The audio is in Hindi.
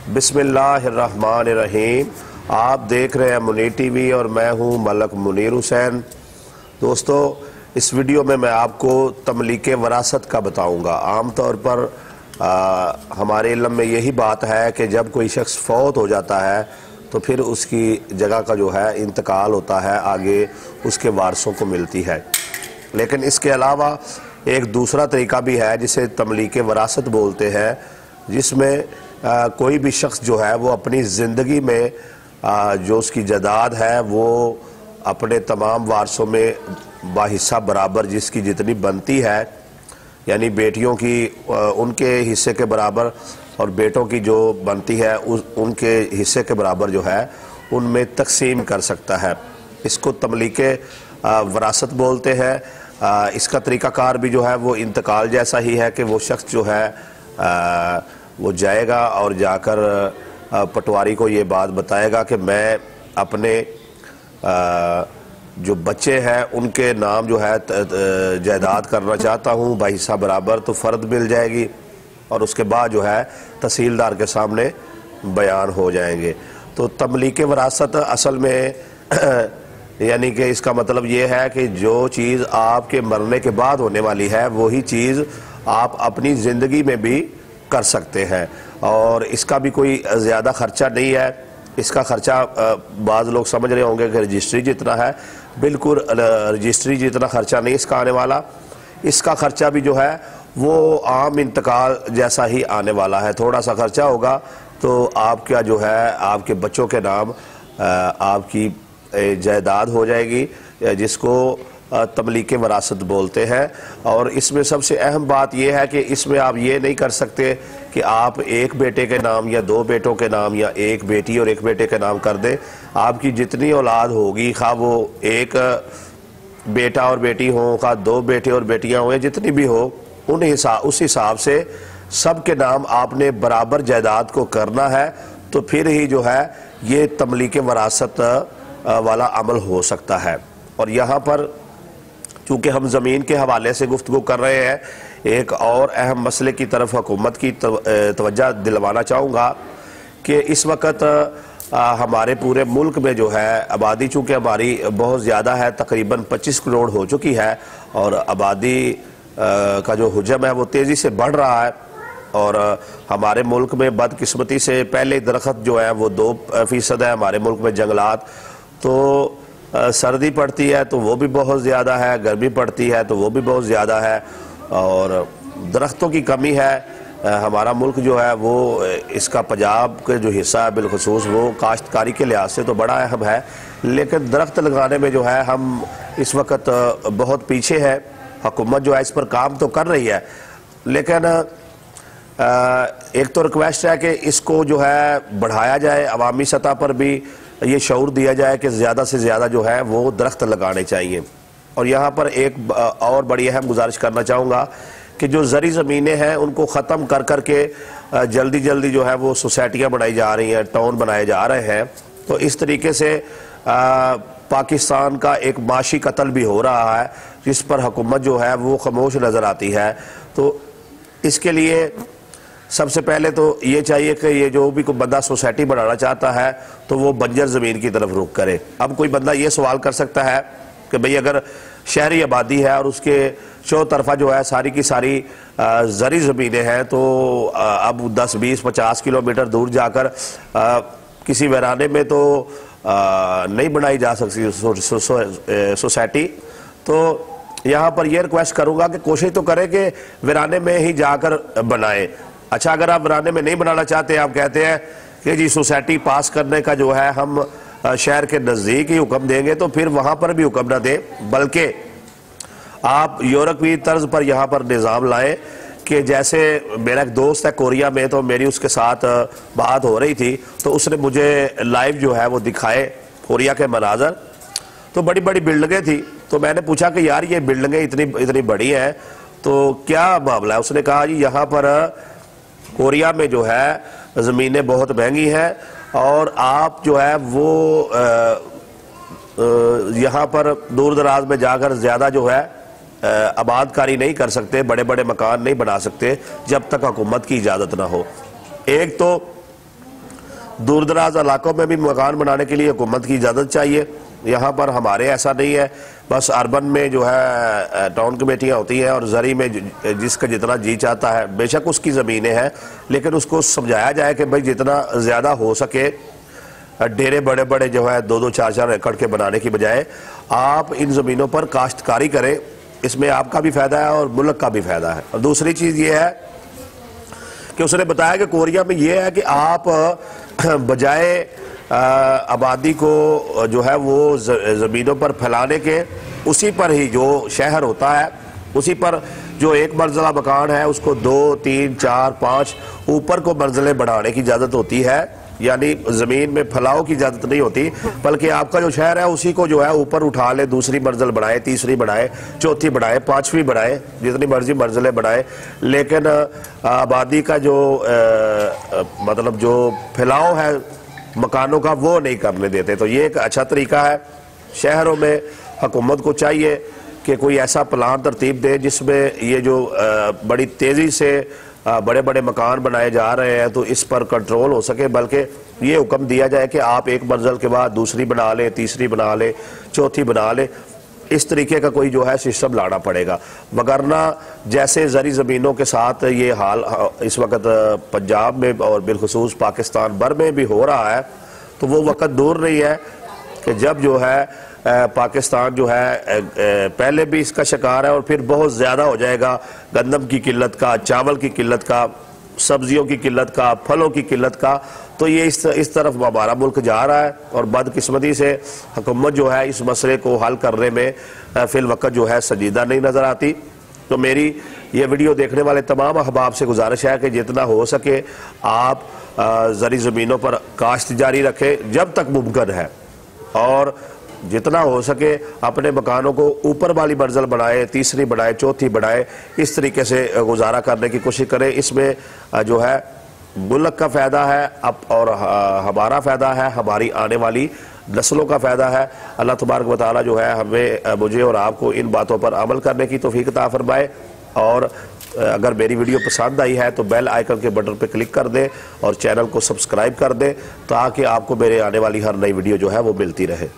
बिस्मिल्लाहिर्रहमानिर्रहीम। आप देख रहे हैं मुनीर टीवी और मैं हूं मलक मुनीर हुसैन। दोस्तों, इस वीडियो में मैं आपको तमलीक वरासत का बताऊंगा। आम तौर पर हमारे इल्म में यही बात है कि जब कोई शख्स फौत हो जाता है तो फिर उसकी जगह का जो है इंतकाल होता है, आगे उसके वारसों को मिलती है। लेकिन इसके अलावा एक दूसरा तरीका भी है जिसे तमलीक वरासत बोलते हैं, जिसमें कोई भी शख्स जो है वो अपनी ज़िंदगी में जो उसकी जायदाद है वो अपने तमाम वारसों में बाहिस्सा बराबर जिसकी जितनी बनती है, यानी बेटियों की उनके हिस्से के बराबर और बेटों की जो बनती है उनके हिस्से के बराबर जो है उनमें तकसीम कर सकता है। इसको तमलीक वरासत बोलते हैं। इसका तरीक़ाकार भी जो है वो इंतकाल जैसा ही है कि वो शख्स जो है वो जाएगा और जाकर पटवारी को ये बात बताएगा कि मैं अपने जो बच्चे हैं उनके नाम जो है जायदाद करना चाहता हूँ बाहिस्सा बराबर, तो फ़र्द मिल जाएगी और उसके बाद जो है तहसीलदार के सामने बयान हो जाएंगे। तो तमलीक वरासत असल में यानी कि इसका मतलब ये है कि जो चीज़ आपके मरने के बाद होने वाली है वही चीज़ आप अपनी ज़िंदगी में भी कर सकते हैं, और इसका भी कोई ज़्यादा ख़र्चा नहीं है। इसका ख़र्चा बाज़ लोग समझ रहे होंगे कि रजिस्ट्री जितना है, बिल्कुल रजिस्ट्री जितना ख़र्चा नहीं इसका आने वाला। इसका ख़र्चा भी जो है वो आम इंतकाल जैसा ही आने वाला है। थोड़ा सा ख़र्चा होगा तो आपका जो है आपके बच्चों के नाम आपकी जायदाद हो जाएगी, जिसको तमलीक वरासत बोलते हैं। और इसमें सबसे अहम बात यह है कि इसमें आप ये नहीं कर सकते कि आप एक बेटे के नाम या दो बेटों के नाम या एक बेटी और एक बेटे के नाम कर दें। आपकी जितनी औलाद होगी, खा वो एक बेटा और बेटी हो, खा दो बेटे और बेटियां हो, या जितनी भी हो, उस हिसाब से सब के नाम आपने बराबर जायदाद को करना है। तो फिर ही जो है ये तमलीक वरासत वाला अमल हो सकता है। और यहाँ पर चूँकि हम ज़मीन के हवाले से गुफ्तगू कर रहे हैं, एक और अहम मसले की तरफ हुकूमत की तवज्जो दिलवाना चाहूँगा कि इस वक्त हमारे पूरे मुल्क में जो है आबादी चूँकि हमारी बहुत ज़्यादा है, तकरीबन 25 करोड़ हो चुकी है, और आबादी का जो हुजम है वो तेज़ी से बढ़ रहा है। और हमारे मुल्क में बदकिस्मती से पहले दरख्त जो है वो 2% है हमारे मुल्क में जंगलात। तो सर्दी पड़ती है तो वो भी बहुत ज़्यादा है, गर्मी पड़ती है तो वो भी बहुत ज़्यादा है, और दरख्तों की कमी है। हमारा मुल्क जो है वो इसका पंजाब का जो हिस्सा है बिलखसूस वो काश्तकारी के लिहाज से तो बड़ा अहम है, लेकिन दरख्त लगाने में जो है हम इस वक्त बहुत पीछे है। हुकूमत जो है इस पर काम तो कर रही है, लेकिन एक तो रिक्वेस्ट है कि इसको जो है बढ़ाया जाए, अवामी सतह पर भी ये शऊर दिया जाए कि ज़्यादा से ज़्यादा जो है वो दरख्त लगाने चाहिए। और यहाँ पर एक और बड़ी अहम गुजारिश करना चाहूँगा कि जो ज़री ज़मीनें हैं उनको ख़त्म कर कर के जल्दी जल्दी जो है वो सोसाइटियाँ बनाई जा रही हैं, टाउन बनाए जा रहे हैं। तो इस तरीके से पाकिस्तान का एक माशी कत्ल भी हो रहा है, जिस पर हुकूमत जो है वो खामोश नज़र आती है। तो इसके लिए सबसे पहले तो ये चाहिए कि ये जो भी कोई बंदा सोसाइटी बनाना चाहता है तो वो बंजर ज़मीन की तरफ रुख करे। अब कोई बंदा ये सवाल कर सकता है कि भाई अगर शहरी आबादी है और उसके चौ तरफा जो है सारी की सारी ज़री ज़मीनें हैं, तो अब 10, 20, 50 किलोमीटर दूर जाकर किसी वीराने में तो नहीं बनाई जा सकती सोसाइटी। तो यहाँ पर यह रिक्वेस्ट करूँगा कि कोशिश तो करें कि वीराने में ही जाकर बनाएं। अच्छा, अगर आप वीराने में नहीं बनाना चाहते, आप कहते हैं कि जी सोसाइटी पास करने का जो है हम शहर के नज़दीक ही हुक्म देंगे, तो फिर वहाँ पर भी हुक्म ना दें, बल्कि आप यूरोपीय तर्ज पर यहाँ पर निज़ाम लाएं कि जैसे मेरा एक दोस्त है कोरिया में, तो मेरी उसके साथ बात हो रही थी, तो उसने मुझे लाइव जो है वो दिखाए कोरिया के मनाजर। तो बड़ी बड़ी बिल्डिंगें थी, तो मैंने पूछा कि यार ये बिल्डिंगें इतनी बड़ी हैं तो क्या मामला है। उसने कहा जी यहाँ पर कोरिया में जो है ज़मीनें बहुत महंगी हैं और आप जो है वो यहाँ पर दूर दराज में जाकर ज़्यादा जो है आबादकारी नहीं कर सकते, बड़े बड़े मकान नहीं बना सकते जब तक हुकूमत की इजाज़त ना हो। एक तो दूर दराज इलाकों में भी मकान बनाने के लिए हुकूमत की इजाज़त चाहिए। यहाँ पर हमारे ऐसा नहीं है, बस अर्बन में जो है टाउन कमेटियाँ होती हैं और ज़री में जिसका जितना जी चाहता है, बेशक उसकी ज़मीनें हैं, लेकिन उसको समझाया जाए कि भाई जितना ज़्यादा हो सके डेरे बड़े बड़े जो है 2-2, 4-4 एकड़ के बनाने की बजाय आप इन ज़मीनों पर काश्तकारी करें। इसमें आपका भी फ़ायदा है और मुल्क का भी फ़ायदा है। और दूसरी चीज़ ये है कि उसने बताया कि कोरिया में ये है कि आप बजाय आबादी को जो है वो ज़मीनों पर फैलाने के, उसी पर ही जो शहर होता है उसी पर जो एक मंजिला मकान है उसको 2, 3, 4, 5 ऊपर को मंजिलें बढ़ाने की इजाज़त होती है। यानी ज़मीन में फैलाव की इजाज़त नहीं होती, बल्कि आपका जो शहर है उसी को जो है ऊपर उठा ले, दूसरी मंजिल बढ़ाए, तीसरी बढ़ाए, चौथी बढ़ाए, 5वीं बढ़ाए, जितनी मर्जी मंजिलें बढ़ाए, लेकिन आबादी का जो मतलब जो फैलाव है मकानों का वो नहीं करने देते। तो ये एक अच्छा तरीका है। शहरों में हुकूमत को चाहिए कि कोई ऐसा प्लान तरतीब दे जिसमें ये जो बड़ी तेज़ी से बड़े बड़े मकान बनाए जा रहे हैं तो इस पर कंट्रोल हो सके, बल्कि ये हुक्म दिया जाए कि आप एक मंजिल के बाद दूसरी बना ले, तीसरी बना ले, चौथी बना ले। इस तरीके का कोई जो है सिस्टम लाना पड़ेगा, वगरना जैसे ज़री ज़मीनों के साथ ये हाल इस वक्त पंजाब में और बिलखुसूस पाकिस्तान भर में भी हो रहा है, तो वो वक्त दूर नहीं है कि जब जो है पाकिस्तान जो है पहले भी इसका शिकार है और फिर बहुत ज़्यादा हो जाएगा गंदम की किल्लत का, चावल की किल्लत का, सब्जियों की किल्लत का, फलों की किल्लत का। तो ये इस तरफ हमारा मुल्क जा रहा है और बदकिस्मती से हुकूमत जो है इस मसले को हल करने में फिल वक्त जो है संजीदा नहीं नज़र आती। तो मेरी ये वीडियो देखने वाले तमाम अहबाब से गुजारिश है कि जितना हो सके आप ज़री ज़मीनों पर काश्त जारी रखें जब तक मुमकिन है, और जितना हो सके अपने मकानों को ऊपर वाली मंजिल बढ़ाए, तीसरी बढ़ाए, चौथी बढ़ाए, इस तरीके से गुजारा करने की कोशिश करें। इसमें जो है मुल्क का फ़ायदा है अब और हमारा फ़ायदा है, हमारी आने वाली नस्लों का फ़ायदा है। अल्लाह तबारक व तआला जो है हमें, मुझे और आपको इन बातों पर अमल करने की तौफीक अता फरमाए। और अगर मेरी वीडियो पसंद आई है तो बेल आइकन के बटन पर क्लिक कर दें और चैनल को सब्सक्राइब कर दें ताकि आपको मेरे आने वाली हर नई वीडियो जो है वो मिलती रहे।